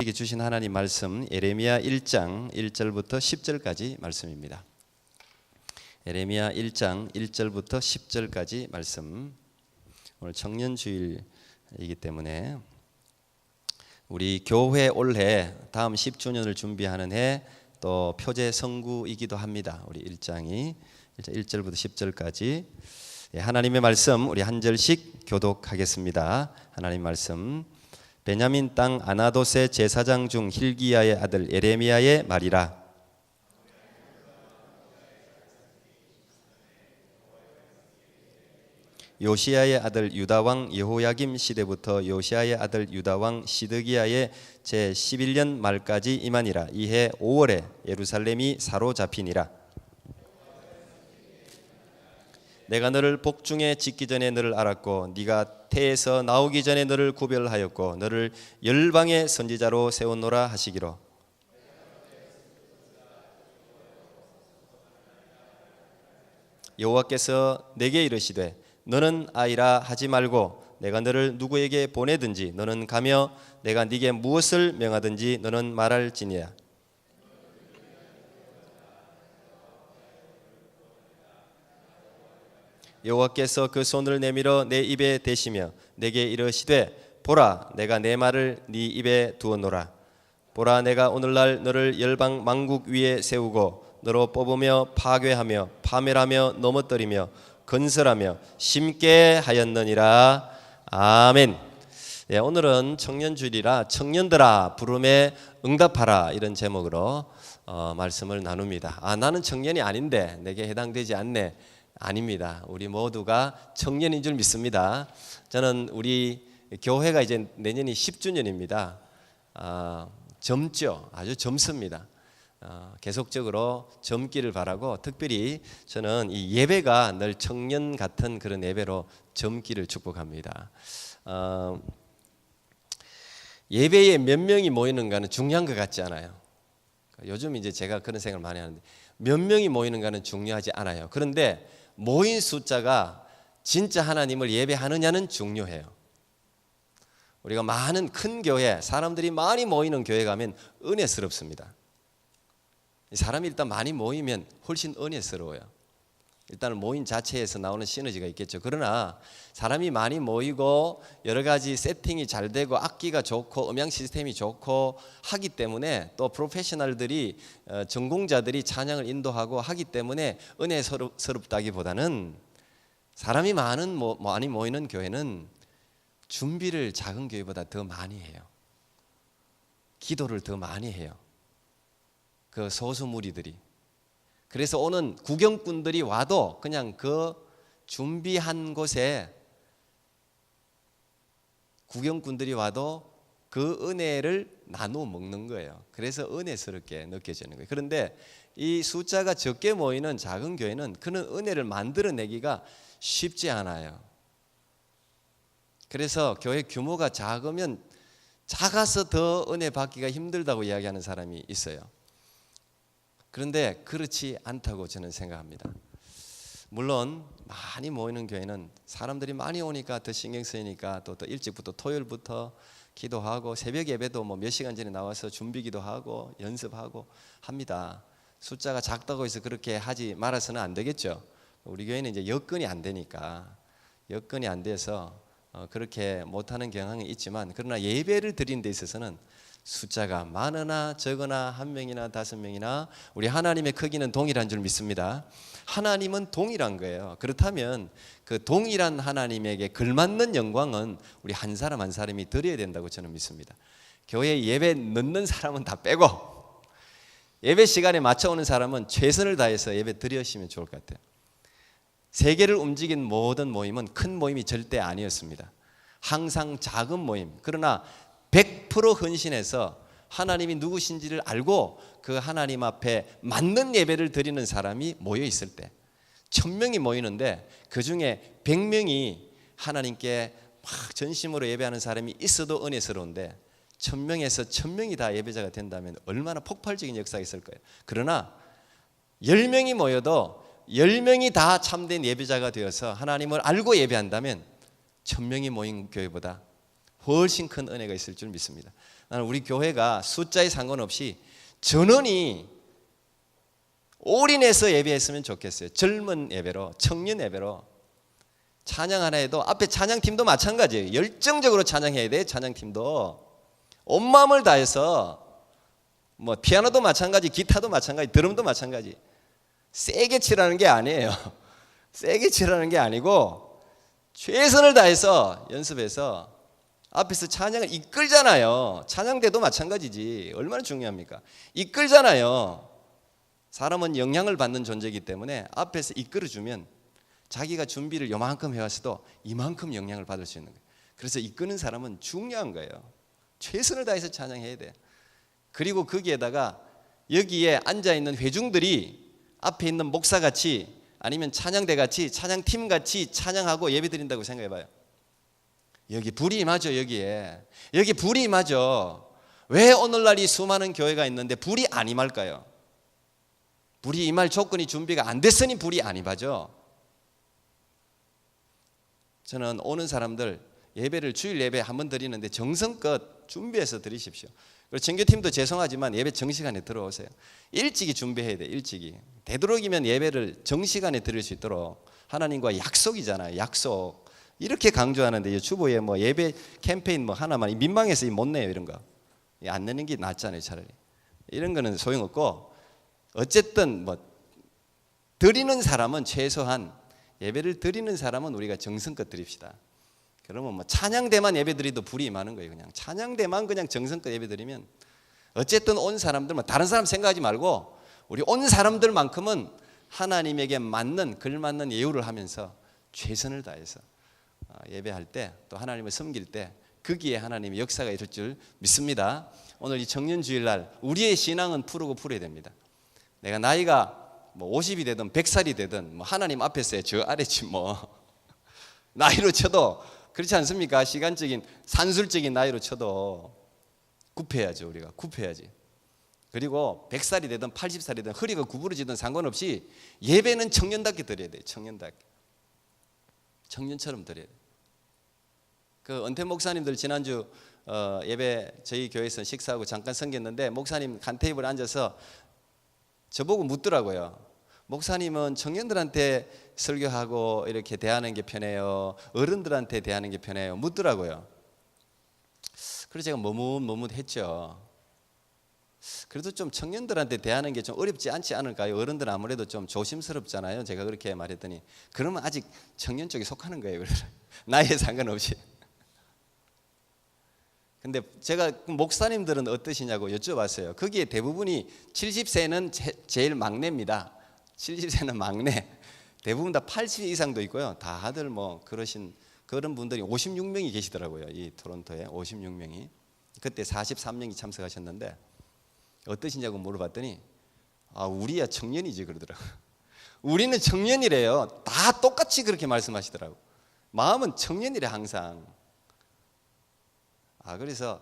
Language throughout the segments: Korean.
우리에게 주신 하나님 말씀 예레미야 1장 1절부터 10절까지 말씀입니다. 예레미야 1장 1절부터 10절까지 말씀. 오늘 청년주일이기 때문에 우리 교회 올해 다음 10주년을 준비하는 해 또 표제 성구이기도 합니다. 우리 1장이 1절부터 10절까지 하나님의 말씀 우리 한 절씩 교독하겠습니다. 하나님 말씀 베냐민 땅 아나돗의 제사장 중 hil기야의 아들 예레미야의 말이라. 요시야의 아들 유다왕 여호야김 시대부터 요시야의 아들 유다왕 시드기야의 제11년 말까지 임하니라. 이해 5월에 예루살렘이 사로잡히니라. 내가 너를 복중에 짓기 전에 너를 알았고 네가 태에서 나오기 전에 너를 구별하였고 너를 열방의 선지자로 세웠노라 하시기로. 여호와께서 내게 이르시되 너는 아이라 하지 말고 내가 너를 누구에게 보내든지 너는 가며 내가 네게 무엇을 명하든지 너는 말할지니라. 여호와께서 그 손을 내밀어 내 입에 대시며 내게 이르시되 보라 내가 내 말을 네 입에 두었노라. 보라 내가 오늘날 너를 열방 만국 위에 세우고 너로 뽑으며 파괴하며 파멸하며 넘어뜨리며 건설하며 심게 하였느니라. 아멘. 오늘은 청년주일이라 청년들아 부름에 응답하라 이런 제목으로 말씀을 나눕니다. 나는 청년이 아닌데 내게 해당되지 않네. 아닙니다. 우리 모두가 청년인 줄 믿습니다. 저는 우리 교회가 이제 내년이 10주년입니다. 젊죠. 아주 젊습니다. 계속적으로 젊기를 바라고 특별히 저는 이 예배가 늘 청년 같은 그런 예배로 젊기를 축복합니다. 예배에 몇 명이 모이는가는 중요한 것 같지 않아요. 요즘 이제 제가 그런 생각을 많이 하는데 몇 명이 모이는가는 중요하지 않아요. 그런데 모인 숫자가 진짜 하나님을 예배하느냐는 중요해요. 우리가 많은 큰 교회, 사람들이 많이 모이는 교회 가면 은혜스럽습니다. 사람이 일단 많이 모이면 훨씬 은혜스러워요. 일단 모임 자체에서 나오는 시너지가 있겠죠. 그러나 사람이 많이 모이고 여러 가지 세팅이 잘 되고 악기가 좋고 음향 시스템이 좋고 하기 때문에 또 프로페셔널들이 전공자들이 찬양을 인도하고 하기 때문에 은혜스럽다기보다는 사람이 많이 모이는 교회는 준비를 작은 교회보다 더 많이 해요. 기도를 더 많이 해요. 그 소수 무리들이. 그래서 오는 구경꾼들이 와도 그냥 그 준비한 곳에 구경꾼들이 와도 그 은혜를 나누어 먹는 거예요. 그래서 은혜스럽게 느껴지는 거예요. 그런데 이 숫자가 적게 모이는 작은 교회는 그런 은혜를 만들어내기가 쉽지 않아요. 그래서 교회 규모가 작아서 더 은혜 받기가 힘들다고 이야기하는 사람이 있어요. 그런데 그렇지 않다고 저는 생각합니다. 물론 많이 모이는 교회는 사람들이 많이 오니까 더 신경 쓰이니까 또 일찍부터 토요일부터 기도하고 새벽 예배도 몇 시간 전에 나와서 준비기도 하고 연습하고 합니다. 숫자가 작다고 해서 그렇게 하지 말아서는 안 되겠죠. 우리 교회는 이제 여건이 안 되니까 여건이 안 돼서 그렇게 못하는 경향이 있지만 그러나 예배를 드리는 데 있어서는 숫자가 많으나 적으나 한 명이나 5명이나 우리 하나님의 크기는 동일한 줄 믿습니다. 하나님은 동일한 거예요. 그렇다면 그 동일한 하나님에게 걸맞는 영광은 우리 한 사람 한 사람이 드려야 된다고 저는 믿습니다. 교회에 예배 넣는 사람은 다 빼고 예배 시간에 맞춰오는 사람은 최선을 다해서 예배 드리시면 좋을 것 같아요. 세계를 움직인 모든 모임은 큰 모임이 절대 아니었습니다. 항상 작은 모임. 그러나 100% 헌신해서 하나님이 누구신지를 알고 그 하나님 앞에 맞는 예배를 드리는 사람이 모여 있을 때 1000명이 모이는데 그중에 100명이 하나님께 막 전심으로 예배하는 사람이 있어도 은혜스러운데 1000명에서 1000명이 다 예배자가 된다면 얼마나 폭발적인 역사가 있을 거예요. 그러나 10명이 모여도 10명이 다 참된 예배자가 되어서 하나님을 알고 예배한다면 1000명이 모인 교회보다 훨씬 큰 은혜가 있을 줄 믿습니다. 나는 우리 교회가 숫자에 상관없이 전원이 올인해서 예배했으면 좋겠어요. 젊은 예배로, 청년 예배로. 찬양 하나 해도 앞에 찬양팀도 마찬가지예요. 열정적으로 찬양해야 돼. 찬양팀도 온 마음을 다해서, 뭐 피아노도 마찬가지, 기타도 마찬가지, 드럼도 마찬가지. 세게 치라는 게 아니에요. 세게 치라는 게 아니고 최선을 다해서 연습해서 앞에서 찬양을 이끌잖아요. 찬양대도 마찬가지지. 얼마나 중요합니까? 이끌잖아요. 사람은 영향을 받는 존재이기 때문에 앞에서 이끌어주면 자기가 준비를 요만큼 해왔어도 이만큼 영향을 받을 수 있는 거예요. 그래서 이끄는 사람은 중요한 거예요. 최선을 다해서 찬양해야 돼. 그리고 거기에다가 여기에 앉아있는 회중들이 앞에 있는 목사같이 아니면 찬양대같이 찬양팀같이 찬양하고 예배드린다고 생각해봐요. 여기 불이 임하죠. 여기 불이 임하죠. 왜 오늘날 이 수많은 교회가 있는데 불이 안 임할까요? 불이 임할 조건이 준비가 안 됐으니 불이 안 임하죠. 저는 오는 사람들 예배를 주일 예배 한번 드리는데 정성껏 준비해서 드리십시오. 그리고 전교팀도 죄송하지만 예배 정시간에 들어오세요. 일찍이 준비해야 돼요. 일찍이. 되도록이면 예배를 정시간에 드릴 수 있도록 하나님과 약속이잖아요. 약속. 이렇게 강조하는데 주보에 뭐 예배 캠페인 뭐 하나만 민망해서 못 내요. 이런 거. 안 내는 게 낫잖아요. 차라리. 이런 거는 소용없고 어쨌든 뭐 드리는 사람은 최소한 예배를 드리는 사람은 우리가 정성껏 드립시다. 그러면 뭐 찬양대만 예배드리도 불이 임하는 거예요. 그냥 찬양대만 그냥 정성껏 예배드리면 어쨌든 온 사람들 뭐 다른 사람 생각하지 말고 우리 온 사람들만큼은 하나님에게 맞는 걸맞는 예우를 하면서 최선을 다해서 예배할 때 또 하나님을 섬길 때 거기에 하나님의 역사가 이룰 줄 믿습니다. 오늘 이 청년주일날 우리의 신앙은 풀어야 됩니다. 내가 나이가 뭐 50이 되든 100살이 되든 뭐 하나님 앞에서야 저 아래지 뭐 나이로 쳐도 그렇지 않습니까? 시간적인 산술적인 나이로 쳐도 굽혀야죠. 우리가 굽혀야지. 그리고 100살이 되든 80살이 되든 허리가 구부러지든 상관없이 예배는 청년답게 드려야 돼요. 청년답게. 청년처럼 드려야 돼요. 그 은퇴 목사님들 지난주 예배 저희 교회에서 식사하고 잠깐 섬겼는데 목사님 간 테이블에 앉아서 저보고 묻더라고요. 목사님은 청년들한테 설교하고 이렇게 대하는 게 편해요? 어른들한테 대하는 게 편해요? 묻더라고요. 그래서 제가 머뭇했죠. 그래도 좀 청년들한테 대하는 게 좀 어렵지 않지 않을까요? 어른들은 아무래도 좀 조심스럽잖아요. 제가 그렇게 말했더니 그러면 아직 청년 쪽에 속하는 거예요. 나이에 상관없이. 근데 제가 목사님들은 어떠시냐고 여쭤봤어요. 거기에 대부분이 70세는 제일 막내입니다. 70세는 막내. 대부분 다 80 이상도 있고요. 다들 뭐 그런 분들이 56명이 계시더라고요. 이 토론토에 56명이. 그때 43명이 참석하셨는데 어떠시냐고 물어봤더니 우리야 청년이지 그러더라고요. 우리는 청년이래요. 다 똑같이 그렇게 말씀하시더라고요. 마음은 청년이래 항상. 그래서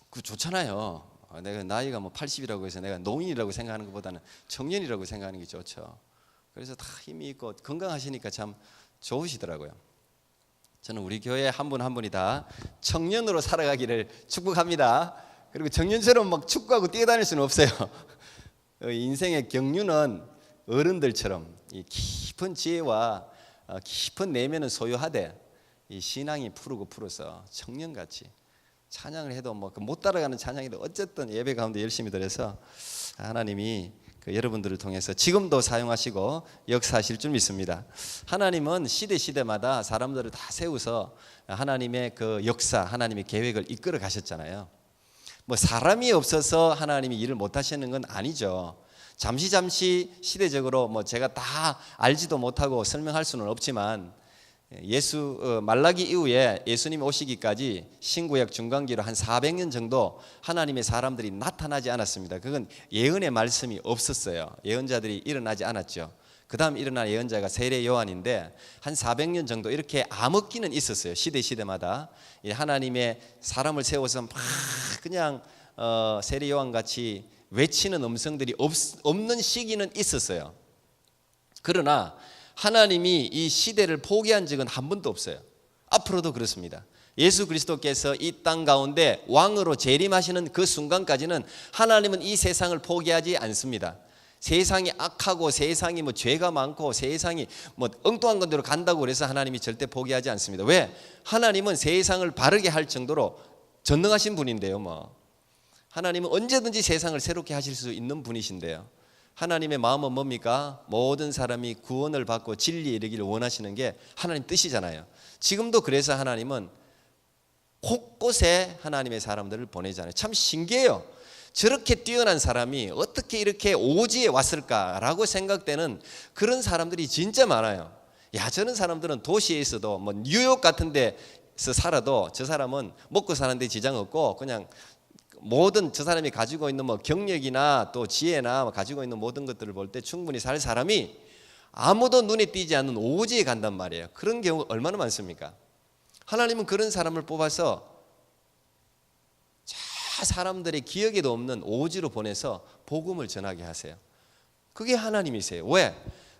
그 좋잖아요. 내가 나이가 뭐 80이라고 해서 내가 노인이라고 생각하는 것보다는 청년이라고 생각하는 게 좋죠. 그래서 다 힘이 있고 건강하시니까 참 좋으시더라고요. 저는 우리 교회 한 분 한 분이 다 청년으로 살아가기를 축복합니다. 그리고 청년처럼 막 축구하고 뛰어다닐 수는 없어요. 인생의 경륜은 어른들처럼 이 깊은 지혜와 깊은 내면은 소유하되 이 신앙이 풀어서 청년같이 찬양을 해도 뭐 못 따라가는 찬양이도 어쨌든 예배 가운데 열심히 드려서 하나님이 여러분들을 통해서 지금도 사용하시고 역사하실 줄 믿습니다. 하나님은 시대마다 사람들을 다 세워서 하나님의 그 역사, 하나님의 계획을 이끌어 가셨잖아요. 뭐 사람이 없어서 하나님이 일을 못 하시는 건 아니죠. 잠시 시대적으로 뭐 제가 다 알지도 못하고 설명할 수는 없지만 말라기 이후에 예수님 오시기까지 신구약 중간기로 한 400년 정도 하나님의 사람들이 나타나지 않았습니다. 그건 예언의 말씀이 없었어요. 예언자들이 일어나지 않았죠. 그 다음 일어난 예언자가 세례 요한인데 한 400년 정도 이렇게 암흑기는 있었어요. 시대마다 하나님의 사람을 세워서 막 그냥 세례 요한같이 외치는 음성들이 없는 시기는 있었어요. 그러나 하나님이 이 시대를 포기한 적은 한 번도 없어요. 앞으로도 그렇습니다. 예수 그리스도께서 이 땅 가운데 왕으로 재림하시는 그 순간까지는 하나님은 이 세상을 포기하지 않습니다. 세상이 악하고 세상이 뭐 죄가 많고 세상이 뭐 엉뚱한 건대로 간다고 그래서 하나님이 절대 포기하지 않습니다. 왜? 하나님은 세상을 바르게 할 정도로 전능하신 분인데요. 뭐 하나님은 언제든지 세상을 새롭게 하실 수 있는 분이신데요. 하나님의 마음은 뭡니까? 모든 사람이 구원을 받고 진리에 이르기를 원하시는 게 하나님 뜻이잖아요. 지금도 그래서 하나님은 곳곳에 하나님의 사람들을 보내잖아요. 참 신기해요. 저렇게 뛰어난 사람이 어떻게 이렇게 오지에 왔을까라고 생각되는 그런 사람들이 진짜 많아요. 야, 저런 사람들은 도시에 있어도 뭐 뉴욕 같은 데서 살아도 저 사람은 먹고 사는데 지장 없고 그냥 모든 저 사람이 가지고 있는 뭐 경력이나 또 지혜나 가지고 있는 모든 것들을 볼 때 충분히 살 사람이 아무도 눈에 띄지 않는 오지에 간단 말이에요. 그런 경우가 얼마나 많습니까? 하나님은 그런 사람을 뽑아서 사람들의 기억에도 없는 오지로 보내서 복음을 전하게 하세요. 그게 하나님이세요. 왜?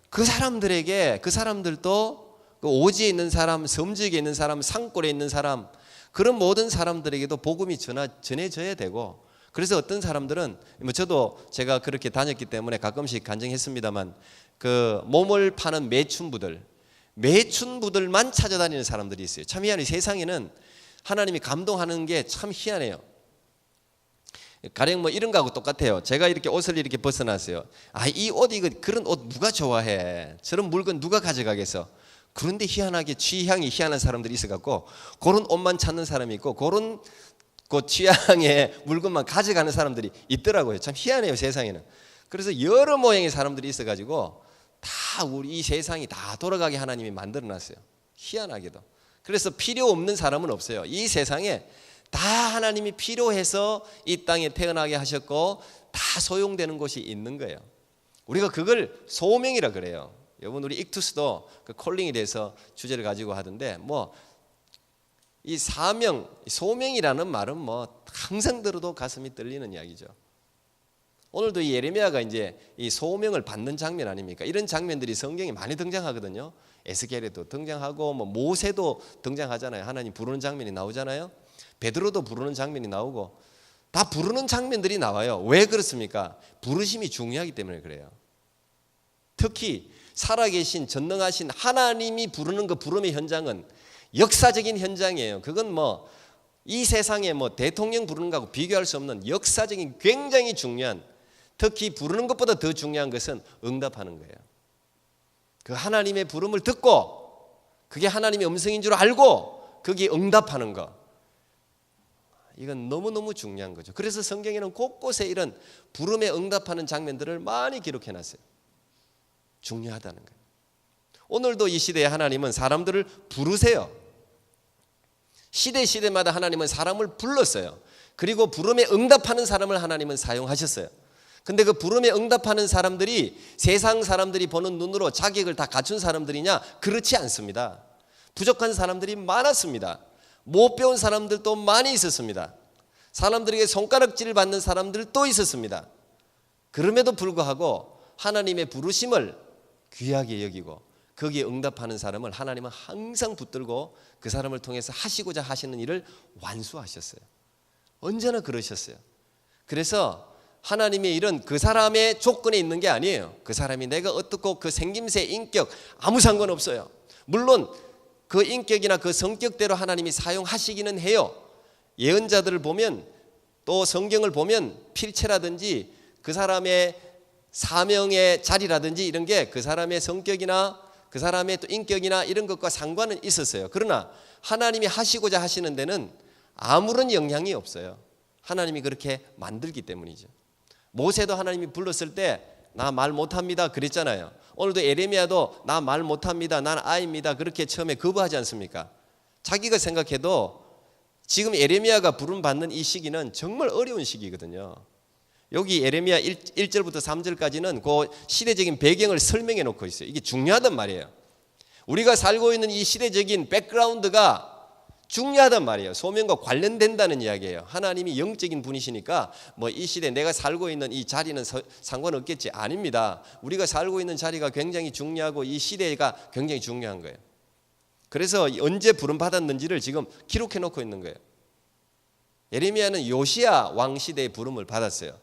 그 사람들에게, 그 사람들도 그 오지에 있는 사람, 섬지에 있는 사람, 산골에 있는 사람, 그런 모든 사람들에게도 복음이 전해져야 되고, 그래서 어떤 사람들은 뭐 저도 제가 그렇게 다녔기 때문에 가끔씩 간증했습니다만 그 몸을 파는 매춘부들만 찾아다니는 사람들이 있어요. 참 희한해요. 세상에는 하나님이 감동하는 게 참 희한해요. 가령 뭐 이런 거하고 똑같아요. 제가 이렇게 옷을 이렇게 벗어놨어요. 아, 이 옷, 그런 옷 누가 좋아해? 저런 물건 누가 가져가겠어? 그런데 희한하게 취향이 희한한 사람들이 있어갖고 그런 옷만 찾는 사람이 있고 그런 그 취향의 물건만 가져가는 사람들이 있더라고요. 참 희한해요, 세상에는. 그래서 여러 모양의 사람들이 있어가지고 다 우리 이 세상이 다 돌아가게 하나님이 만들어놨어요. 희한하게도. 그래서 필요 없는 사람은 없어요. 이 세상에 다 하나님이 필요해서 이 땅에 태어나게 하셨고 다 소용되는 곳이 있는 거예요. 우리가 그걸 소명이라 그래요. 여러분, 우리 익투스도 그 콜링에 대해서 주제를 가지고 하던데 뭐 이 사명, 소명이라는 말은 뭐 항상 들어도 가슴이 떨리는 이야기죠. 오늘도 이 예레미야가 이제 이 소명을 받는 장면 아닙니까? 이런 장면들이 성경에 많이 등장하거든요. 에스겔에도 등장하고 뭐 모세도 등장하잖아요. 하나님 부르는 장면이 나오잖아요. 베드로도 부르는 장면이 나오고 다 부르는 장면들이 나와요. 왜 그렇습니까? 부르심이 중요하기 때문에 그래요. 특히 살아계신 전능하신 하나님이 부르는 그 부름의 현장은 역사적인 현장이에요. 그건 뭐 이 세상에 뭐 대통령 부르는 거하고 비교할 수 없는 역사적인 굉장히 중요한, 특히 부르는 것보다 더 중요한 것은 응답하는 거예요. 그 하나님의 부름을 듣고 그게 하나님의 음성인 줄 알고 거기에 응답하는 거, 이건 너무너무 중요한 거죠. 그래서 성경에는 곳곳에 이런 부름에 응답하는 장면들을 많이 기록해놨어요. 중요하다는 거예요. 오늘도 이 시대에 하나님은 사람들을 부르세요. 시대마다 하나님은 사람을 불렀어요. 그리고 부름에 응답하는 사람을 하나님은 사용하셨어요. 근데 그 부름에 응답하는 사람들이 세상 사람들이 보는 눈으로 자격을 다 갖춘 사람들이냐? 그렇지 않습니다. 부족한 사람들이 많았습니다. 못 배운 사람들도 많이 있었습니다. 사람들에게 손가락질을 받는 사람들도 있었습니다. 그럼에도 불구하고 하나님의 부르심을 귀하게 여기고 거기에 응답하는 사람을 하나님은 항상 붙들고 그 사람을 통해서 하시고자 하시는 일을 완수하셨어요. 언제나 그러셨어요. 그래서 하나님의 일은 그 사람의 조건에 있는 게 아니에요. 그 사람이 내가 어떻고 그 생김새, 인격 아무 상관없어요. 물론 그 인격이나 그 성격대로 하나님이 사용하시기는 해요. 예언자들을 보면 또 성경을 보면 필체라든지 그 사람의 사명의 자리라든지 이런 게 그 사람의 성격이나 그 사람의 또 인격이나 이런 것과 상관은 있었어요. 그러나 하나님이 하시고자 하시는 데는 아무런 영향이 없어요. 하나님이 그렇게 만들기 때문이죠. 모세도 하나님이 불렀을 때 나 말 못합니다 그랬잖아요. 오늘도 예레미야도 나 말 못합니다, 난 아이입니다 그렇게 처음에 거부하지 않습니까? 자기가 생각해도 지금 예레미야가 부름 받는 이 시기는 정말 어려운 시기거든요. 여기 예레미야 1절부터 3절까지는 그 시대적인 배경을 설명해 놓고 있어요. 이게 중요하단 말이에요. 우리가 살고 있는 이 시대적인 백그라운드가 중요하단 말이에요. 소명과 관련된다는 이야기예요. 하나님이 영적인 분이시니까 뭐 이 시대 내가 살고 있는 이 자리는 상관없겠지. 아닙니다. 우리가 살고 있는 자리가 굉장히 중요하고 이 시대가 굉장히 중요한 거예요. 그래서 언제 부름 받았는지를 지금 기록해 놓고 있는 거예요. 예레미야는 요시야 왕 시대의 부름을 받았어요.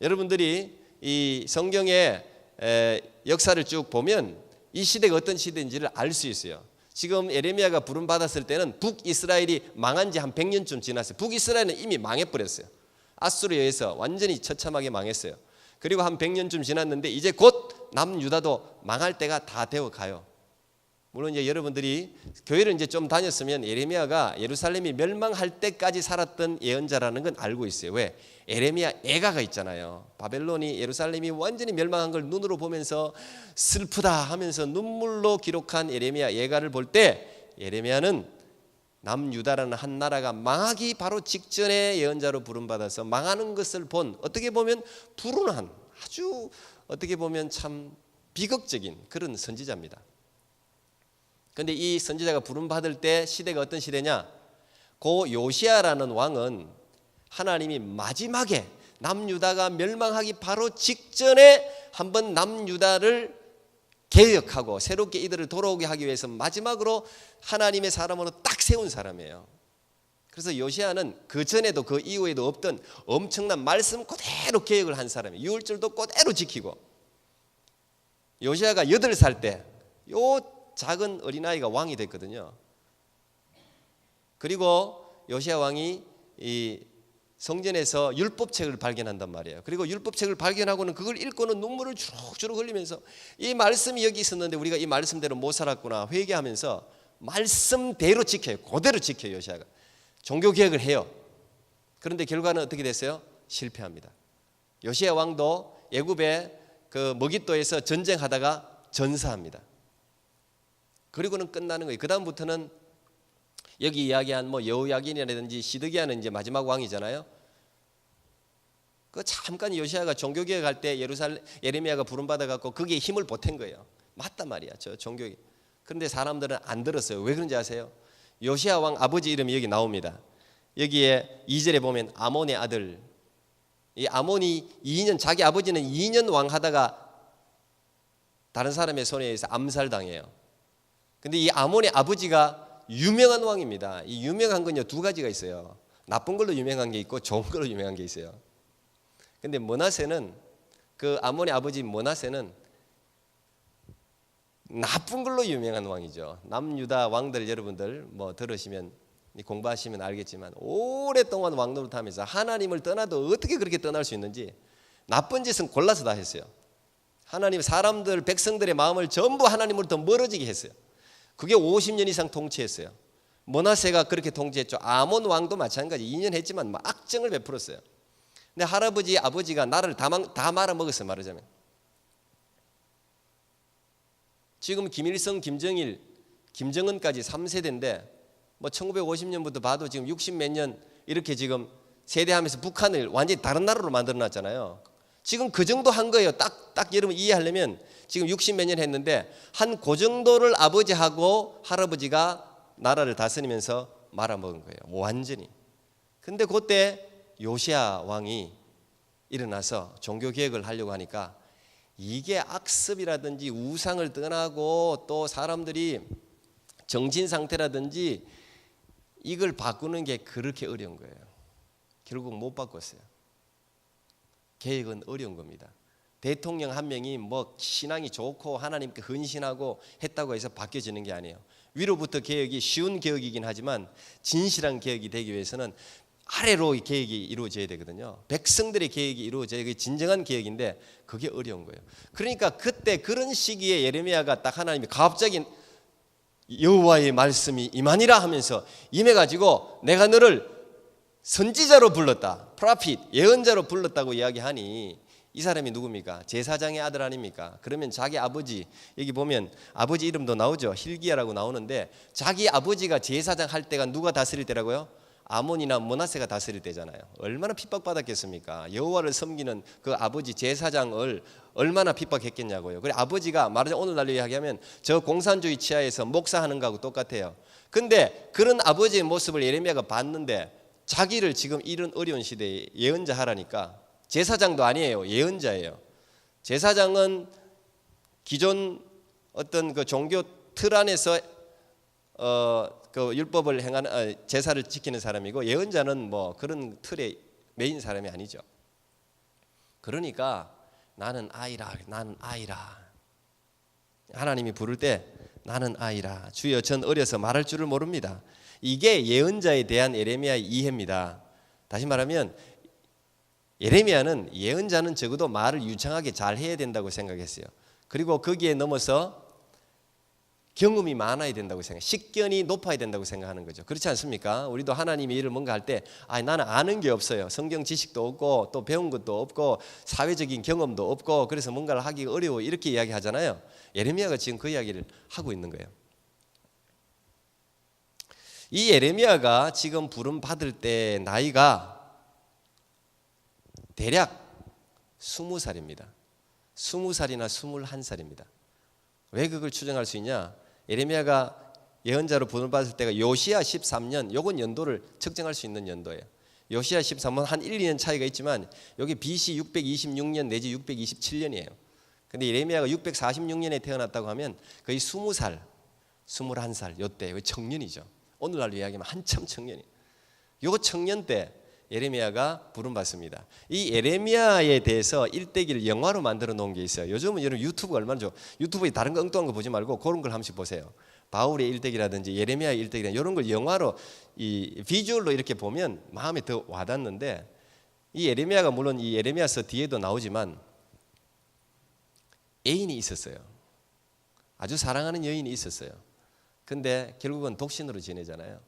여러분들이 이 성경의 역사를 쭉 보면 이 시대가 어떤 시대인지를 알 수 있어요. 지금 예레미야가 부름 받았을 때는 북이스라엘이 망한 지 한 100년쯤 지났어요. 북이스라엘은 이미 망해버렸어요. 아수르에 의해서 완전히 처참하게 망했어요. 그리고 한 100년쯤 지났는데 이제 곧 남유다도 망할 때가 다 되어 가요. 물론 이제 여러분들이 교회를 이제 좀 다녔으면 예레미야가 예루살렘이 멸망할 때까지 살았던 예언자라는 건 알고 있어요. 왜? 예레미야 애가가 있잖아요. 바벨론이 예루살렘이 완전히 멸망한 걸 눈으로 보면서 슬프다 하면서 눈물로 기록한 예레미야 애가를 볼 때 예레미야는 남유다라는 한 나라가 망하기 바로 직전에 예언자로 부름받아서 망하는 것을 본, 어떻게 보면 불운한, 아주 어떻게 보면 참 비극적인 그런 선지자입니다. 그런데 이 선지자가 부름받을 때 시대가 어떤 시대냐? 고 요시야라는 왕은 하나님이 마지막에 남유다가 멸망하기 바로 직전에 한번 남유다를 개혁하고 새롭게 이들을 돌아오게 하기 위해서 마지막으로 하나님의 사람으로 딱 세운 사람이에요. 그래서 요시야는 그 전에도 그 이후에도 없던 엄청난 말씀 그대로 개혁을 한 사람이에요. 유월절도 그대로 지키고. 요시야가 8살 때 요 작은 어린아이가 왕이 됐거든요. 그리고 요시야 왕이 이 성전에서 율법책을 발견한단 말이에요. 그리고 율법책을 발견하고는 그걸 읽고는 눈물을 주룩주룩 흘리면서 이 말씀이 여기 있었는데 우리가 이 말씀대로 못 살았구나 회개하면서 말씀대로 지켜요. 그대로 지켜요. 요시야가 종교개혁을 해요. 그런데 결과는 어떻게 됐어요? 실패합니다. 요시야 왕도 애굽의 그 머깃도에서 전쟁하다가 전사합니다. 그리고는 끝나는 거예요. 그 다음부터는 여기 이야기한 뭐 여호야긴이라든지 시드기야는 이제 마지막 왕이잖아요. 그 잠깐 요시야가 종교개혁할 때 예레미야가 부름받아 갖고 거기에 힘을 보탠 거예요. 맞단 말이야, 저 종교개혁. 그런데 사람들은 안 들었어요. 왜 그런지 아세요? 요시야 왕 아버지 이름이 여기 나옵니다. 여기에 2절에 보면 아몬의 아들. 이 아몬이 2년, 자기 아버지는 2년 왕하다가 다른 사람의 손에 의해서 암살당해요. 근데 이 아몬의 아버지가 유명한 왕입니다. 이 유명한 건요 2가지가 있어요. 나쁜 걸로 유명한 게 있고 좋은 걸로 유명한 게 있어요. 근데 므낫세는, 그 아몬의 아버지 므낫세는 나쁜 걸로 유명한 왕이죠. 남유다 왕들 여러분들 뭐 들으시면 공부하시면 알겠지만 오랫동안 왕노릇하면서 하나님을 떠나도 어떻게 그렇게 떠날 수 있는지 나쁜 짓은 골라서 다 했어요. 하나님 사람들 백성들의 마음을 전부 하나님으로부터 멀어지게 했어요. 그게 50년 이상 통치했어요. 므낫세가 그렇게 통치했죠. 아몬 왕도 마찬가지 2년 했지만 악정을 베풀었어요. 근데 할아버지 아버지가 나라를 다 말아먹었어요. 말하자면 지금 김일성, 김정일, 김정은까지 3세대인데 뭐 1950년부터 봐도 지금 60 몇 년 이렇게 지금 세대하면서 북한을 완전히 다른 나라로 만들어놨잖아요. 지금 그 정도 한 거예요. 딱 여러분 이해하려면 지금 60 몇 년 했는데 한 그 정도를 아버지하고 할아버지가 나라를 다스리면서 말아먹은 거예요. 완전히. 근데 그때 요시야 왕이 일어나서 종교개혁을 하려고 하니까 이게 악습이라든지 우상을 떠나고 또 사람들이 정신 상태라든지 이걸 바꾸는 게 그렇게 어려운 거예요. 결국 못 바꿨어요. 개혁은 어려운 겁니다. 대통령 한 명이 뭐 신앙이 좋고 하나님께 헌신하고 했다고 해서 바뀌어지는 게 아니에요. 위로부터 개혁이 쉬운 개혁이긴 하지만 진실한 개혁이 되기 위해서는 아래로 개혁이 이루어져야 되거든요. 백성들의 개혁이 이루어져야 그게 진정한 개혁인데 그게 어려운 거예요. 그러니까 그때 그런 시기에 예레미야가 딱 하나님이 갑자기 여호와의 말씀이 임하니라 하면서 임해가지고 내가 너를 선지자로 불렀다. 프로핏, 예언자로 불렀다고 이야기하니 이 사람이 누굽니까? 제사장의 아들 아닙니까? 그러면 자기 아버지, 여기 보면 아버지 이름도 나오죠. hil기야라고 나오는데 자기 아버지가 제사장 할 때가 누가 다스릴 때라고요? 아몬이나 므낫세가 다스릴 때잖아요. 얼마나 핍박받았겠습니까? 여호와를 섬기는 그 아버지 제사장을 얼마나 핍박했겠냐고요. 그래 아버지가 말하자면 오늘날로 이야기하면 저 공산주의 치하에서 목사하는 거하고 똑같아요. 근데 그런 아버지의 모습을 예레미야가 봤는데 자기를 지금 이런 어려운 시대에 예언자 하라니까 제사장도 아니에요. 예언자예요. 제사장은 기존 어떤 그 종교 틀 안에서 그 율법을 행하는 제사를 지키는 사람이고 예언자는 뭐 그런 틀의 메인 사람이 아니죠. 그러니까 나는 아이라, 나는 아이라. 하나님이 부를 때 나는 아이라. 주여 전 어려서 말할 줄을 모릅니다. 이게 예언자에 대한 예레미야의 이해입니다. 다시 말하면 예레미야는 예언자는 적어도 말을 유창하게 잘 해야 된다고 생각했어요. 그리고 거기에 넘어서 경험이 많아야 된다고 생각해요. 식견이 높아야 된다고 생각하는 거죠. 그렇지 않습니까? 우리도 하나님의 일을 뭔가 할 때 나는 아는 게 없어요. 성경 지식도 없고 또 배운 것도 없고 사회적인 경험도 없고 그래서 뭔가를 하기가 어려워 이렇게 이야기하잖아요. 예레미야가 지금 그 이야기를 하고 있는 거예요. 이 예레미야가 지금 부름 받을 때 나이가 대략 20살입니다. 20살이나 21살입니다. 왜 그걸 추정할 수 있냐? 예레미야가 예언자로 부름 받을 때가 요시야 13년, 요건 연도를 측정할 수 있는 연도예요. 요시야 13년 한 1, 2년 차이가 있지만 여기 BC 626년 내지 627년이에요. 근데 예레미야가 646년에 태어났다고 하면 거의 20살, 21살 요때 청년이죠. 오늘날로 이야기하면 한참 청년이에요. 요 청년 때 예레미야가 부름 받습니다. 이 예레미야에 대해서 일대기를 영화로 만들어 놓은 게 있어요. 요즘은 여러분 유튜브가 얼마나 좋아. 유튜브에 다른 거 엉뚱한 거 보지 말고 그런 걸 한 번씩 보세요. 바울의 일대기라든지 예레미야의 일대기라든지 이런 걸 영화로 이 비주얼로 이렇게 보면 마음에 더 와닿는데 이 예레미야가 물론 이 예레미야서 뒤에도 나오지만 애인이 있었어요. 아주 사랑하는 여인이 있었어요. 근데 결국은 독신으로 지내잖아요.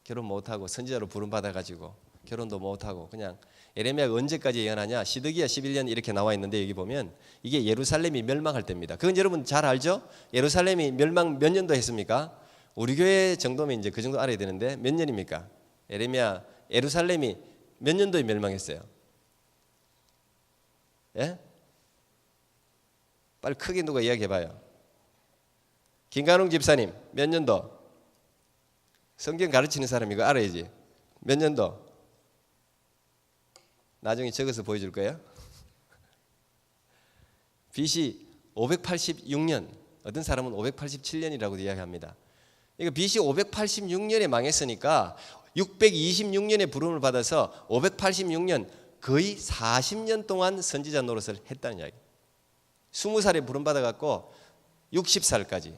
결혼 못하고 선지자로 부름받아가지고 결혼도 못하고 그냥 예레미야가 언제까지 예언하냐 시드기야 11년 이렇게 나와 있는데 여기 보면 이게 예루살렘이 멸망할 때입니다. 그건 여러분 잘 알죠? 예루살렘이 멸망 몇 년도 했습니까? 우리 교회 정도면 이제 그 정도 알아야 되는데 몇 년입니까? 예루살렘이 몇 년도에 멸망했어요? 예? 빨리 크게 누가 이야기해봐요. 김관웅 집사님 몇 년도? 성경 가르치는 사람 이거 알아야지. 몇 년도? 나중에 적어서 보여줄 거예요. BC 586년, 어떤 사람은 587년이라고 이야기합니다. 이거 BC 586년에 망했으니까 626년에 부름을 받아서 586년 거의 40년 동안 선지자 노릇을 했다는 이야기. 20살에 부름 받아갖고 60살까지.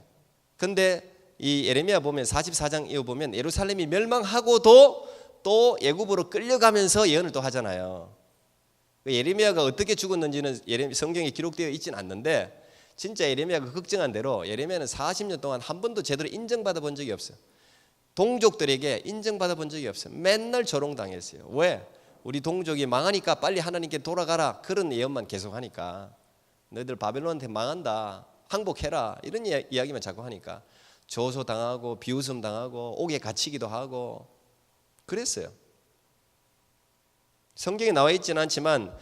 근데 이 예레미야 보면 44장 이어 보면 예루살렘이 멸망하고도 또 애굽으로 끌려가면서 예언을 또 하잖아요. 예레미야가 어떻게 죽었는지는 성경에 기록되어 있지는 않는데 진짜 예레미야가 걱정한 대로 예레미야는 40년 동안 한 번도 제대로 인정받아 본 적이 없어요. 동족들에게 인정받아 본 적이 없어요. 맨날 조롱당했어요. 왜? 우리 동족이 망하니까 빨리 하나님께 돌아가라 그런 예언만 계속하니까 너희들 바벨론한테 망한다 항복해라 이런 이야기만 자꾸 하니까 조소당하고 비웃음 당하고 옥에 갇히기도 하고 그랬어요. 성경에 나와 있지는 않지만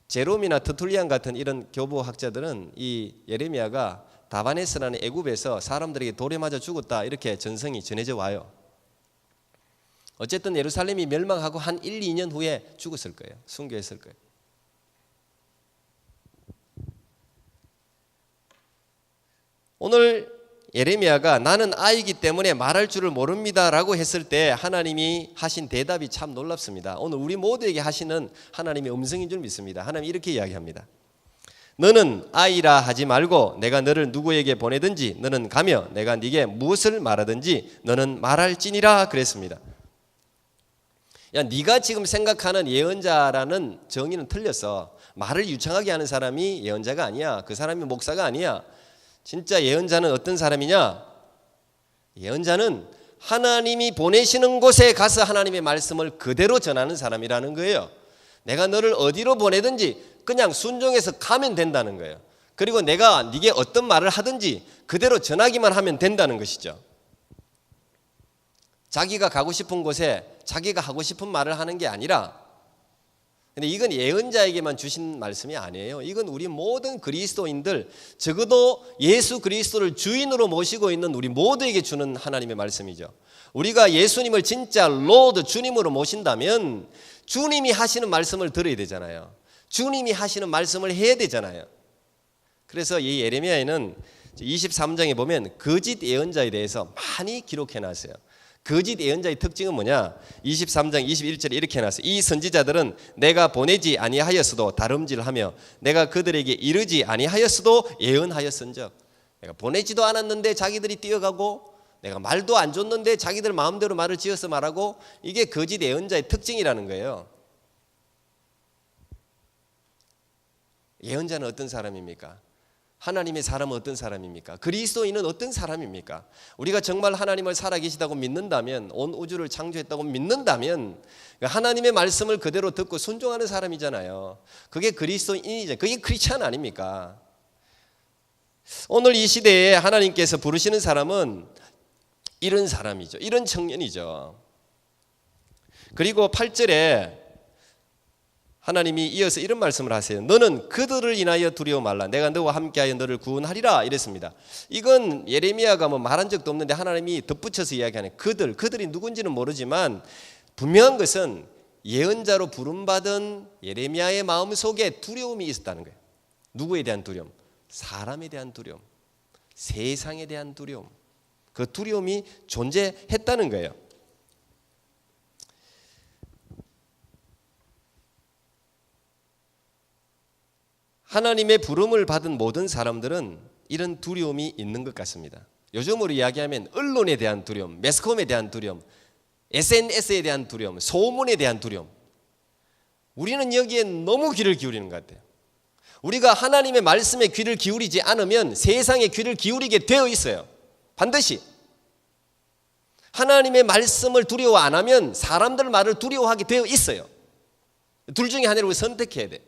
제롬이나 터툴리안 같은 이런 교부학자들은 이 예레미야가 다바네스라는 애굽에서 사람들에게 돌에 맞아 죽었다 이렇게 전성이 전해져 와요. 어쨌든 예루살렘이 멸망하고 한 1, 2년 후에 죽었을 거예요. 순교했을 거예요. 오늘 예레미야가 나는 아이기 때문에 말할 줄을 모릅니다라고 했을 때 하나님이 하신 대답이 참 놀랍습니다. 오늘 우리 모두에게 하시는 하나님의 음성인 줄 믿습니다. 하나님이 이렇게 이야기합니다. 너는 아이라 하지 말고 내가 너를 누구에게 보내든지 너는 가며 내가 네게 무엇을 말하든지 너는 말할지니라 그랬습니다. 야, 네가 지금 생각하는 예언자라는 정의는 틀렸어. 말을 유창하게 하는 사람이 예언자가 아니야. 그 사람이 목사가 아니야. 진짜 예언자는 어떤 사람이냐? 예언자는 하나님이 보내시는 곳에 가서 하나님의 말씀을 그대로 전하는 사람이라는 거예요. 내가 너를 어디로 보내든지 그냥 순종해서 가면 된다는 거예요. 그리고 내가 네게 어떤 말을 하든지 그대로 전하기만 하면 된다는 것이죠. 자기가 가고 싶은 곳에 자기가 하고 싶은 말을 하는 게 아니라, 근데 이건 예언자에게만 주신 말씀이 아니에요. 이건 우리 모든 그리스도인들, 적어도 예수 그리스도를 주인으로 모시고 있는 우리 모두에게 주는 하나님의 말씀이죠. 우리가 예수님을 진짜 로드 주님으로 모신다면 주님이 하시는 말씀을 들어야 되잖아요. 주님이 하시는 말씀을 해야 되잖아요. 그래서 이 예레미야에는 23장에 보면 거짓 예언자에 대해서 많이 기록해 놨어요. 거짓 예언자의 특징은 뭐냐? 23장 21절에 이렇게 해놨어요. 이 선지자들은 내가 보내지 아니하였어도 다름질하며 내가 그들에게 이르지 아니하였어도 예언하였은즉, 내가 보내지도 않았는데 자기들이 뛰어가고 내가 말도 안 줬는데 자기들 마음대로 말을 지어서 말하고, 이게 거짓 예언자의 특징이라는 거예요. 예언자는 어떤 사람입니까? 하나님의 사람은 어떤 사람입니까? 그리스도인은 어떤 사람입니까? 우리가 정말 하나님을 살아계시다고 믿는다면, 온 우주를 창조했다고 믿는다면 하나님의 말씀을 그대로 듣고 순종하는 사람이잖아요. 그게 그리스도인이죠. 그게 크리스찬 아닙니까? 오늘 이 시대에 하나님께서 부르시는 사람은 이런 사람이죠. 이런 청년이죠. 그리고 8절에 하나님이 이어서 이런 말씀을 하세요. 너는 그들을 인하여 두려워 말라. 내가 너와 함께하여 너를 구원하리라 이랬습니다. 이건 예레미야가 뭐 말한 적도 없는데 하나님이 덧붙여서 이야기하는, 그들이 누군지는 모르지만 분명한 것은 예언자로 부름받은 예레미야의 마음속에 두려움이 있었다는 거예요. 누구에 대한 두려움? 사람에 대한 두려움, 세상에 대한 두려움. 그 두려움이 존재했다는 거예요. 하나님의 부름을 받은 모든 사람들은 이런 두려움이 있는 것 같습니다. 요즘으로 이야기하면 언론에 대한 두려움, 매스컴에 대한 두려움, SNS에 대한 두려움, 소문에 대한 두려움. 우리는 여기에 너무 귀를 기울이는 것 같아요. 우리가 하나님의 말씀에 귀를 기울이지 않으면 세상에 귀를 기울이게 되어 있어요. 반드시. 하나님의 말씀을 두려워 안 하면 사람들 말을 두려워하게 되어 있어요. 둘 중에 하나를 선택해야 돼.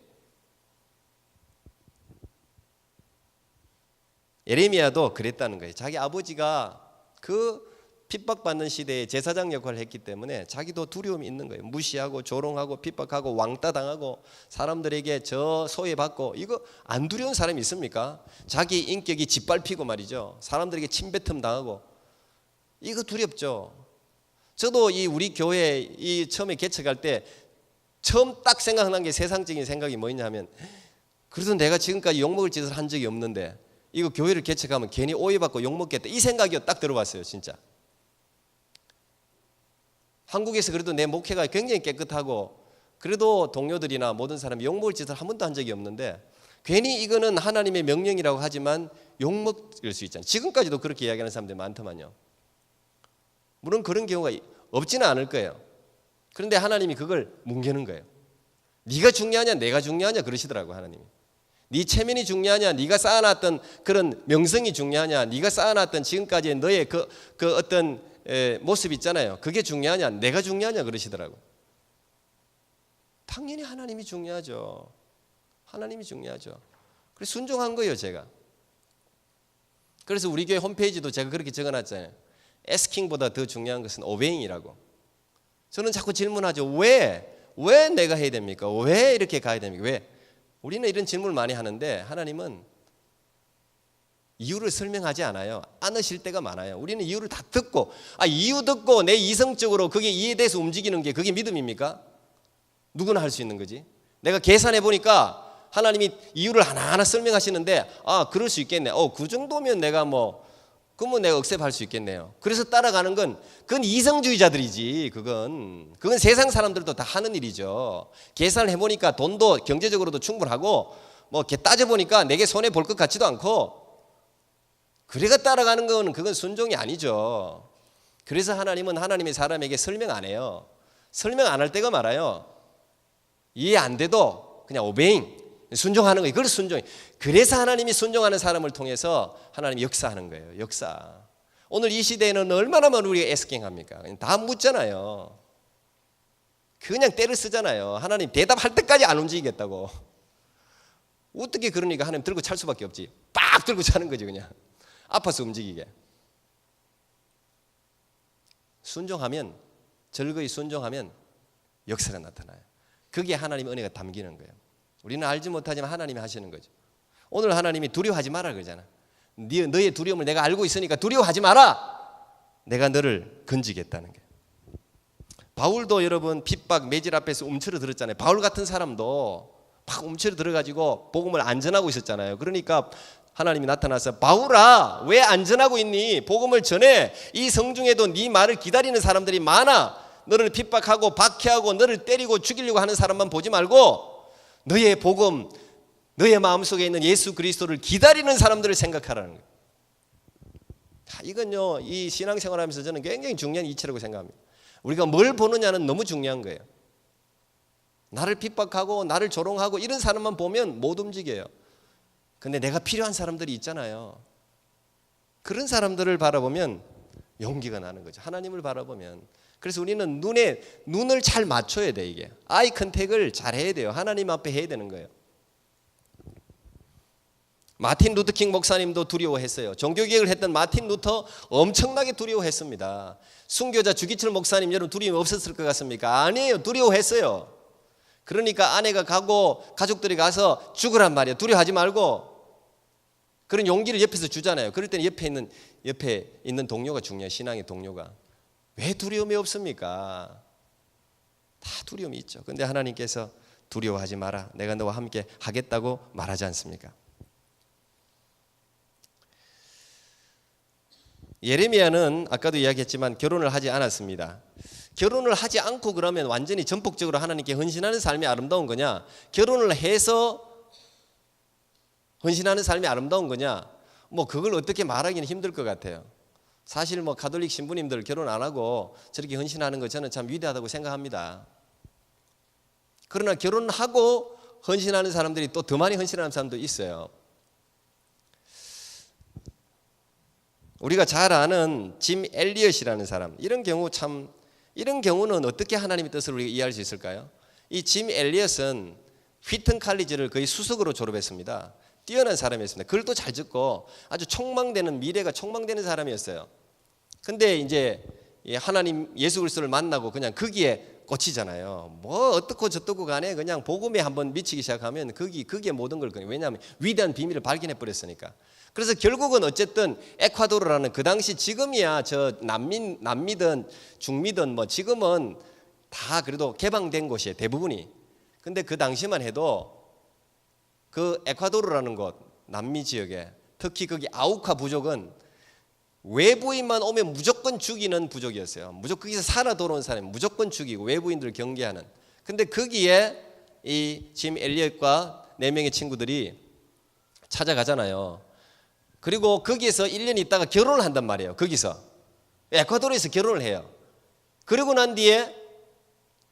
예레미야도 그랬다는 거예요. 자기 아버지가 그 핍박받는 시대에 제사장 역할을 했기 때문에 자기도 두려움이 있는 거예요. 무시하고 조롱하고 핍박하고 왕따 당하고 사람들에게 저 소외받고, 이거 안 두려운 사람이 있습니까? 자기 인격이 짓밟히고 말이죠. 사람들에게 침뱉음 당하고, 이거 두렵죠. 저도 이 우리 교회 이 처음에 개척할 때 처음 딱 생각난 게 세상적인 생각이 뭐냐 하면, 그래도 내가 지금까지 욕먹을 짓을 한 적이 없는데 이거 교회를 개척하면 괜히 오해받고 욕먹겠다, 이 생각이 딱 들어봤어요. 진짜 한국에서 그래도 내 목회가 굉장히 깨끗하고 그래도 동료들이나 모든 사람이 욕먹을 짓을 한 번도 한 적이 없는데, 괜히 이거는 하나님의 명령이라고 하지만 욕먹을 수 있잖아요. 지금까지도 그렇게 이야기하는 사람들이 많더만요. 물론 그런 경우가 없지는 않을 거예요. 그런데 하나님이 그걸 뭉개는 거예요. 네가 중요하냐 내가 중요하냐 그러시더라고요. 하나님이. 네 체면이 중요하냐, 네가 쌓아놨던 그런 명성이 중요하냐, 네가 쌓아놨던 지금까지의 너의 그 어떤 모습 있잖아요. 그게 중요하냐 내가 중요하냐 그러시더라고요. 당연히 하나님이 중요하죠. 하나님이 중요하죠. 그래서 순종한 거예요, 제가. 그래서 우리 교회 홈페이지도 제가 그렇게 적어놨잖아요. asking보다 더 중요한 것은 obeying이라고. 저는 자꾸 질문하죠. 왜 내가 해야 됩니까? 왜 이렇게 가야 됩니까? 왜? 우리는 이런 질문을 많이 하는데 하나님은 이유를 설명하지 않으실 때가 많아요. 우리는 이유를 다 듣고, 이유 듣고 내 이성적으로 그게 이해돼서 움직이는 게 그게 믿음입니까? 누구나 할 수 있는 거지. 내가 계산해 보니까 하나님이 이유를 하나하나 설명하시는데, 그럴 수 있겠네. 그 정도면 내가 그러면 내가 억셉할 수 있겠네요. 그래서 따라가는 그건 이성주의자들이지. 그건 세상 사람들도 다 하는 일이죠. 계산을 해보니까 돈도 경제적으로도 충분하고 따져보니까 내게 손해 볼 것 같지도 않고, 그래가 따라가는 건 그건 순종이 아니죠. 그래서 하나님은 하나님의 사람에게 설명 안 해요. 설명 안 할 때가 많아요. 이해 안 돼도 그냥 오베잉, 순종하는 거예요. 그걸 순종이. 그래서 하나님이 순종하는 사람을 통해서 하나님이 역사하는 거예요. 역사. 오늘 이 시대에는 얼마나 많은 우리가 에스킹합니까? 다 묻잖아요. 그냥 때를 쓰잖아요. 하나님 대답할 때까지 안 움직이겠다고. 어떻게 그러니까 하나님 들고 찰 수밖에 없지. 빡 들고 차는 거지 그냥. 아파서 움직이게. 순종하면, 절거히 순종하면 역사가 나타나요. 그게 하나님의 은혜가 담기는 거예요. 우리는 알지 못하지만 하나님이 하시는 거죠. 오늘 하나님이 두려워하지 마라 그러잖아. 너의 두려움을 내가 알고 있으니까 두려워하지 마라. 내가 너를 건지겠다는 거예요. 바울도 여러분 핍박 매질 앞에서 움츠러 들었잖아요. 바울 같은 사람도 막 움츠러 들어가지고 복음을 안 전하고 있었잖아요. 그러니까 하나님이 나타나서 바울아 왜 안전하고 있니? 복음을 전해. 이 성중에도 네 말을 기다리는 사람들이 많아. 너를 핍박하고 박해하고 너를 때리고 죽이려고 하는 사람만 보지 말고 너의 복음, 너의 마음속에 있는 예수 그리스도를 기다리는 사람들을 생각하라는 거예요. 이건요, 이 신앙생활하면서 저는 굉장히 중요한 이치라고 생각합니다. 우리가 뭘 보느냐는 너무 중요한 거예요. 나를 핍박하고 나를 조롱하고 이런 사람만 보면 못 움직여요. 근데 내가 필요한 사람들이 있잖아요. 그런 사람들을 바라보면 용기가 나는 거죠. 하나님을 바라보면. 그래서 우리는 눈을 잘 맞춰야 돼. 이게 아이 컨택을 잘 해야 돼요. 하나님 앞에 해야 되는 거예요. 마틴 루터킹 목사님도 두려워했어요. 종교개혁을 했던 마틴 루터 엄청나게 두려워했습니다. 순교자 주기철 목사님 여러분 두려움 없었을 것 같습니까? 아니에요. 두려워했어요. 그러니까 아내가 가고 가족들이 가서 죽으란 말이에요. 두려워하지 말고. 그런 용기를 옆에서 주잖아요. 그럴 때는 옆에 있는 동료가 중요해요. 신앙의 동료가. 왜 두려움이 없습니까? 다 두려움이 있죠. 그런데 하나님께서 두려워하지 마라. 내가 너와 함께 하겠다고 말하지 않습니까? 예레미야는 아까도 이야기했지만 결혼을 하지 않았습니다. 결혼을 하지 않고 그러면 완전히 전폭적으로 하나님께 헌신하는 삶이 아름다운 거냐? 결혼을 해서 헌신하는 삶이 아름다운 거냐? 뭐 그걸 어떻게 말하기는 힘들 것 같아요. 사실 뭐 가톨릭 신부님들 결혼 안 하고 저렇게 헌신하는 거 저는 참 위대하다고 생각합니다. 그러나 결혼하고 헌신하는 사람들이 또 더 많이 헌신하는 사람도 있어요. 우리가 잘 아는 짐 엘리엇이라는 사람, 이런 경우는 어떻게 하나님의 뜻을 우리가 이해할 수 있을까요? 이 짐 엘리엇은 휘튼 칼리지를 거의 수석으로 졸업했습니다. 뛰어난 사람이었습니다. 글도 잘 듣고 아주 미래가 촉망되는 사람이었어요. 근데 이제 하나님 예수 그리스도를 만나고 그냥 거기에 꽂히잖아요. 뭐 어떻고 저떻고 간에 그냥 복음에 한번 미치기 시작하면 거기에 모든 걸 거예요. 왜냐하면 위대한 비밀을 발견해 버렸으니까. 그래서 결국은 어쨌든 에콰도르라는 그 당시 지금이야 저 남미든 중미든 뭐 지금은 다 그래도 개방된 곳이에요. 대부분이. 근데 그 당시만 해도 그 에콰도르라는 곳 남미 지역에 특히 거기 아우카 부족은 외부인만 오면 무조건 죽이는 부족이었어요. 무조건 거기서 살아 돌아온 사람이 무조건 죽이고 외부인들을 경계하는. 근데 거기에 이 짐 엘리엇과 4명의 친구들이 찾아가잖아요. 그리고 거기에서 1년 있다가 결혼을 한단 말이에요. 거기서 에콰도르에서 결혼을 해요. 그러고 난 뒤에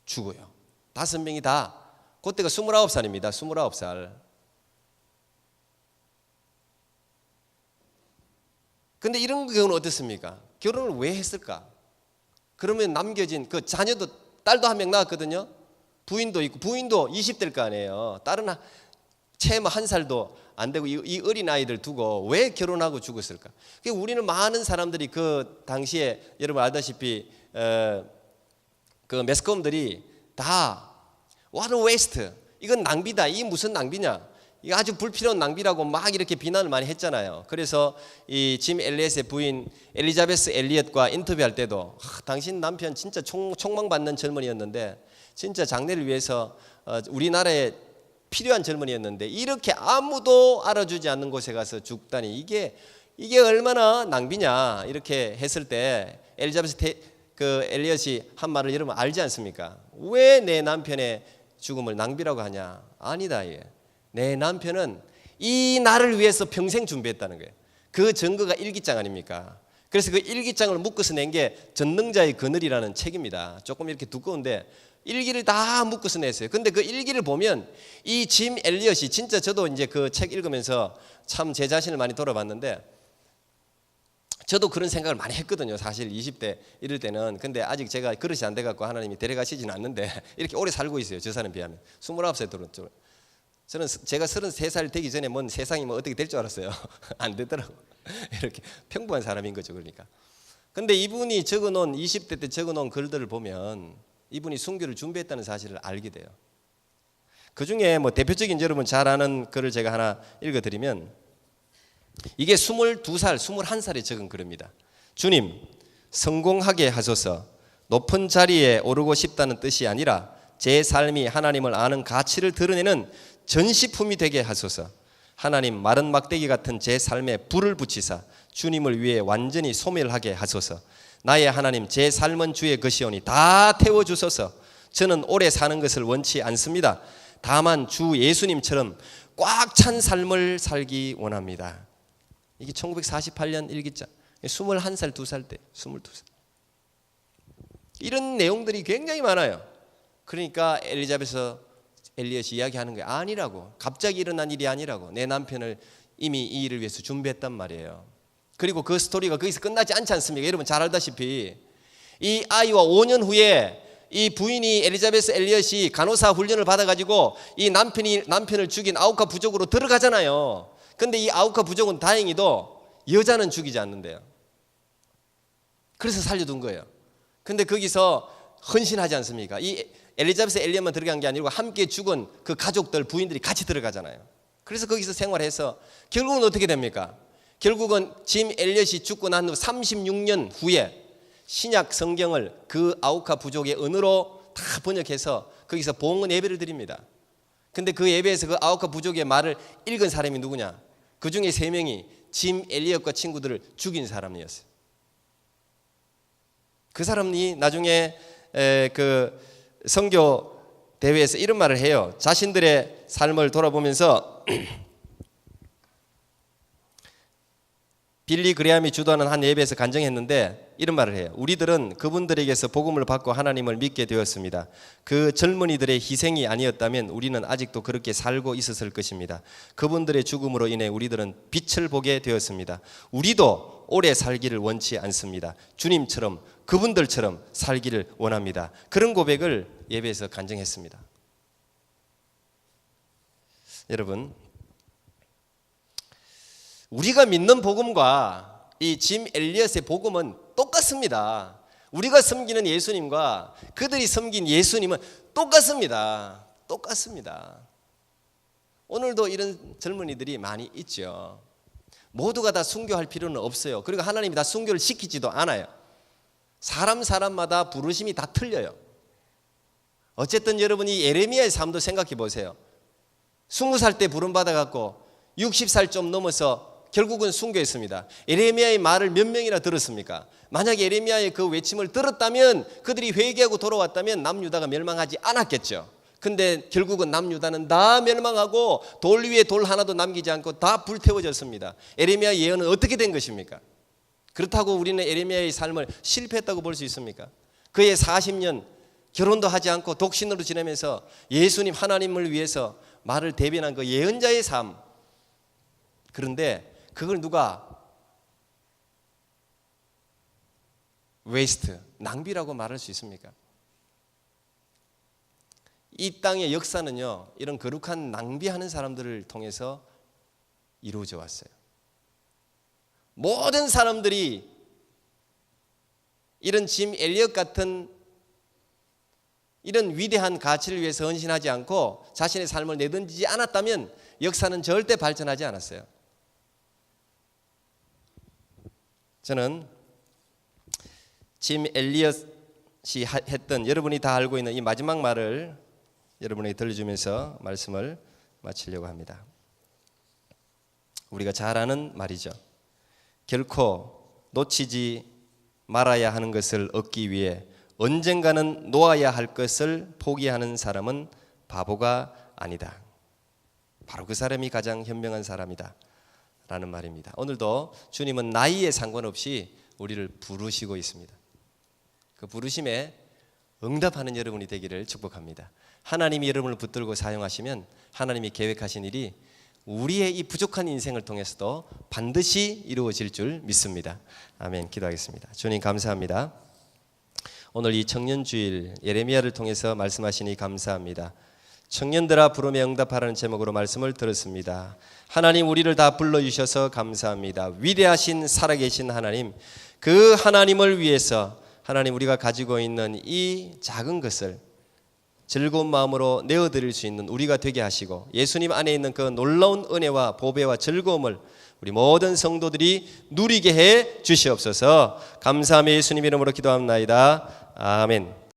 죽어요. 5명이 다. 그때가 29살입니다. 29살. 근데 이런 경우는 어떻습니까? 결혼을 왜 했을까? 그러면 남겨진 그 자녀도 딸도 1명 낳았거든요. 부인도 있고 부인도 20대일 거 아니에요. 딸은 채 1살도 안 되고 이 어린 아이들 두고 왜 결혼하고 죽었을까? 우리는 많은 사람들이 그 당시에 여러분 알다시피 그 매스컴들이 다 what a waste. 이건 낭비다. 이게 무슨 낭비냐? 이거 아주 불필요한 낭비라고 막 이렇게 비난을 많이 했잖아요. 그래서 이 짐 엘리엇의 부인 엘리자베스 엘리엇과 인터뷰할 때도 당신 남편 진짜 촉망받는 젊은이였는데 진짜 장래를 위해서 우리나라에 필요한 젊은이였는데 이렇게 아무도 알아주지 않는 곳에 가서 죽다니 이게 얼마나 낭비냐 이렇게 했을 때 엘리자베스 그 엘리엇이 한 말을 여러분 알지 않습니까? 왜 내 남편의 죽음을 낭비라고 하냐? 아니다. 내 남편은 이 나를 위해서 평생 준비했다는 거예요. 그 증거가 일기장 아닙니까? 그래서 그 일기장을 묶어서 낸 게 전능자의 그늘이라는 책입니다. 조금 이렇게 두꺼운데 일기를 다 묶어서 냈어요. 근데 그 일기를 보면 이 짐 엘리엇이 진짜 저도 이제 그 책 읽으면서 참 제 자신을 많이 돌아봤는데 저도 그런 생각을 많이 했거든요. 사실 20대 이럴 때는. 근데 아직 제가 그릇이 안 돼갖고 하나님이 데려가시지는 않는데 이렇게 오래 살고 있어요. 저 사람에 비하면. 29살 들었죠. 저는 제가 33살 되기 전에 뭔 세상이 뭐 어떻게 될 줄 알았어요. 안 되더라고. 이렇게 평범한 사람인 거죠. 그러니까. 근데 이분이 적어놓은 20대 때 적어놓은 글들을 보면 이분이 순교를 준비했다는 사실을 알게 돼요. 그 중에 뭐 대표적인 여러분 잘 아는 글을 제가 하나 읽어드리면 이게 22살, 21살에 적은 글입니다. 주님, 성공하게 하소서. 높은 자리에 오르고 싶다는 뜻이 아니라 제 삶이 하나님을 아는 가치를 드러내는 전시품이 되게 하소서. 하나님 마른 막대기 같은 제 삶에 불을 붙이사 주님을 위해 완전히 소멸하게 하소서. 나의 하나님, 제 삶은 주의 것이오니 다 태워주소서. 저는 오래 사는 것을 원치 않습니다. 다만 주 예수님처럼 꽉 찬 삶을 살기 원합니다. 이게 1948년 일기장, 21살, 2살 때, 22살. 이런 내용들이 굉장히 많아요. 그러니까 엘리엇이 이야기하는 게 아니라고, 갑자기 일어난 일이 아니라고, 내 남편을 이미 이 일을 위해서 준비했단 말이에요. 그리고 그 스토리가 거기서 끝나지 않지 않습니까? 여러분 잘 알다시피 이 아이와 5년 후에 이 부인이 엘리엇이 간호사 훈련을 받아가지고 이 남편을 죽인 아우카 부족으로 들어가잖아요. 근데 이 아우카 부족은 다행히도 여자는 죽이지 않는데요. 그래서 살려둔 거예요. 근데 거기서 헌신하지 않습니까? 이 엘리엇만 들어간 게 아니고 함께 죽은 그 가족들, 부인들이 같이 들어가잖아요. 그래서 거기서 생활해서 결국은 어떻게 됩니까? 결국은 짐 엘리엇이 죽고 난 후 36년 후에 신약 성경을 그 아우카 부족의 언어로 다 번역해서 거기서 봉헌 예배를 드립니다. 근데 그 예배에서 그 아우카 부족의 말을 읽은 사람이 누구냐? 그 중에 3명이 짐 엘리엇과 친구들을 죽인 사람이었어요. 그 사람이 나중에 그 선교 대회에서 이런 말을 해요. 자신들의 삶을 돌아보면서 빌리 그레함이 주도하는 한 예배에서 간증했는데 이런 말을 해요. 우리들은 그분들에게서 복음을 받고 하나님을 믿게 되었습니다. 그 젊은이들의 희생이 아니었다면 우리는 아직도 그렇게 살고 있었을 것입니다. 그분들의 죽음으로 인해 우리들은 빛을 보게 되었습니다. 우리도 오래 살기를 원치 않습니다. 주님처럼, 그분들처럼 살기를 원합니다. 그런 고백을 예배에서 간증했습니다. 여러분, 우리가 믿는 복음과 이 짐 엘리엇의 복음은 똑같습니다. 우리가 섬기는 예수님과 그들이 섬긴 예수님은 똑같습니다. 똑같습니다. 오늘도 이런 젊은이들이 많이 있죠. 모두가 다 순교할 필요는 없어요. 그리고 하나님이 다 순교를 시키지도 않아요. 사람마다 부르심이 다 틀려요. 어쨌든 여러분이 예레미야의 삶도 생각해 보세요. 20살 때 부름받아갖고 60살 좀 넘어서 결국은 순교했습니다. 예레미야의 말을 몇 명이나 들었습니까? 만약에 예레미야의 그 외침을 들었다면, 그들이 회개하고 돌아왔다면 남유다가 멸망하지 않았겠죠. 근데 결국은 남유다는 다 멸망하고 돌 위에 돌 하나도 남기지 않고 다 불태워졌습니다. 예레미야 예언은 어떻게 된 것입니까? 그렇다고 우리는 예레미야의 삶을 실패했다고 볼 수 있습니까? 그의 40년 결혼도 하지 않고 독신으로 지내면서 예수님 하나님을 위해서 말을 대변한 그 예언자의 삶. 그런데 그걸 누가 웨이스트, 낭비라고 말할 수 있습니까? 이 땅의 역사는요, 이런 거룩한 낭비하는 사람들을 통해서 이루어져 왔어요. 모든 사람들이 이런 짐 엘리엇 같은 이런 위대한 가치를 위해서 헌신하지 않고 자신의 삶을 내던지지 않았다면 역사는 절대 발전하지 않았어요. 저는 짐 엘리엇이 했던, 여러분이 다 알고 있는 이 마지막 말을 여러분에게 들려주면서 말씀을 마치려고 합니다. 우리가 잘 아는 말이죠. 결코 놓치지 말아야 하는 것을 얻기 위해 언젠가는 놓아야 할 것을 포기하는 사람은 바보가 아니다. 바로 그 사람이 가장 현명한 사람이다 라는 말입니다. 오늘도 주님은 나이에 상관없이 우리를 부르시고 있습니다. 그 부르심에 응답하는 여러분이 되기를 축복합니다. 하나님이 여러분을 붙들고 사용하시면 하나님이 계획하신 일이 우리의 이 부족한 인생을 통해서도 반드시 이루어질 줄 믿습니다. 아멘. 기도하겠습니다. 주님 감사합니다. 오늘 이 청년주일 예레미야를 통해서 말씀하시니 감사합니다. 청년들아 부름에 응답하라는 제목으로 말씀을 들었습니다. 하나님, 우리를 다 불러주셔서 감사합니다. 위대하신 살아계신 하나님, 그 하나님을 위해서 하나님, 우리가 가지고 있는 이 작은 것을 즐거운 마음으로 내어드릴 수 있는 우리가 되게 하시고, 예수님 안에 있는 그 놀라운 은혜와 보배와 즐거움을 우리 모든 성도들이 누리게 해 주시옵소서. 감사하며 예수님 이름으로 기도합니다. 아멘.